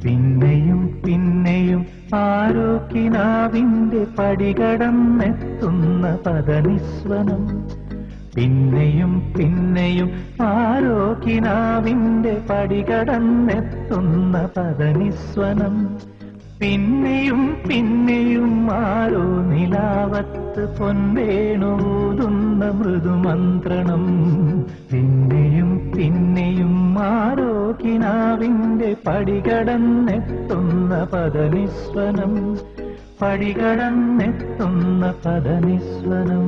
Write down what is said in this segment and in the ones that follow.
പിന്നെയും പിന്നെയും ആരോ കിനാവിന്റെ പടികടന്നെത്തുന്ന പദനിസ്വനം. പിന്നെയും പിന്നെയും ആരോ കിനാവിന്റെ പടികടന്നെത്തുന്ന പദനിസ്വനം. പിന്നെയും പിന്നെയും ആരോ നിലാവത്ത് പൊൻവേണൂതുന്ന മൃദുമന്ത്രണം. പിന്നെയും പിന്നെയും ആരോ കിനാവിന്റെ പടികടന്നെത്തുന്ന പദനിസ്വനം. പടികടന്നെത്തുന്ന പദനിസ്വനം.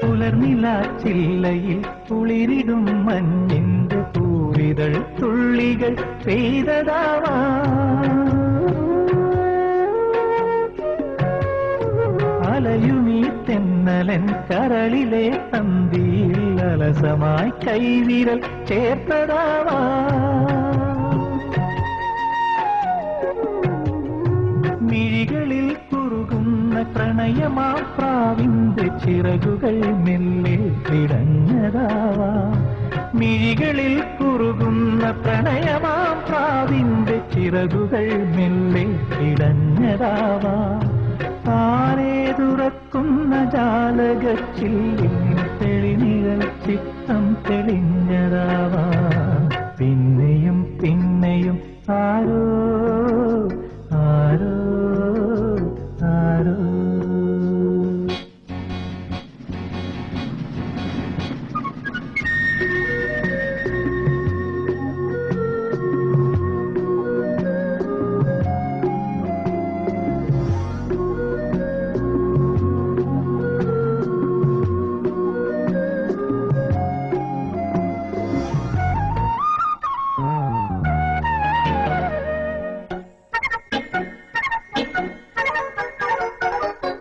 പുലർനിലാച്ചില്ലയിൽ കുളിരിടും മഞ്ഞിന്റെ പൂവിതൾ തുള്ളികൾ പെയ്തതാവാ. അലയുമീ തെന്നലൻ കരളിലെ തന്തിയിൽ അലസമായി കൈവിരൽ ചേർത്തതാവാ. മിഴികളിൽ കുറുകുന്ന പ്രണയമാ പ്രാവിന്റെ ചിറകുകൾ മെല്ലെ പിടഞ്ഞതാവാ. മിഴികളിൽ കുറുകുന്ന പ്രണയമാ പ്രാവിന്റെ ചിറകുകൾ മെല്ലെ പിടഞ്ഞതാവാ. ആരെ തുറക്കുന്ന ജാലകച്ചില്ലിൽ തെളിനിഴൽ ചിത്തം തെളിഞ്ഞതാവാ. പിന്നെയും പിന്നെയും ആരോ ആരോ ആരോ.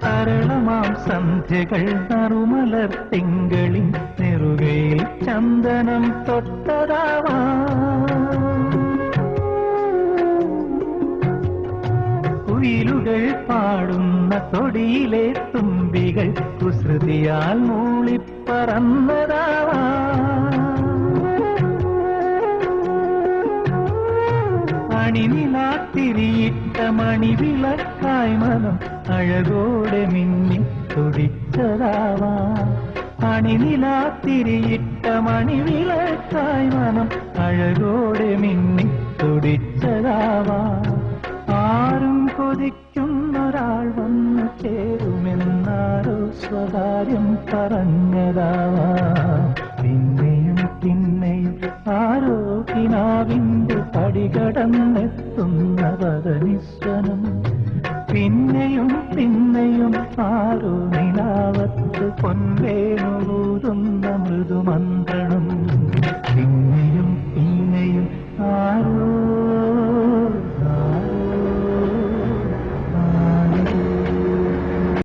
സരളമാം സന്ധ്യകൾ നറുമലർ തിങ്കളിൻ നെറുകയിൽ ചന്ദനം തൊട്ടതാവാ. കുയിലുകൾ പാടുന്ന തൊടിയിലെ തുമ്പികൾ കുസൃതിയാൽ മൂളിപ്പറന്നതാവാ. അണിനിലാത്തിരിയിട്ട മണിവിളക്കായി മനം അഴകോടെ മിന്നി തുടിച്ചതാവാ. അണിനിലാത്തിരിയിട്ട മണിവിളക്കായി മനം അഴകോടെ മിന്നി തുടിച്ചതാവാ. ആരും കൊതിക്കുന്നൊരാൾ വന്നു ചേരുമെന്നാരോ സ്വകാര്യം പറഞ്ഞതാവാ. പിന്നെയും പിന്നെയും ആരോ കിനാവിന്റെ പടികടന്നെത്തുന്ന പദനിസ്വനം. പിന്നെയും പിന്നെയും ആരോ നിലാവത്ത് പൊൻവേണൂതുന്ന മൃദുമന്ത്രണം. പിന്നെയും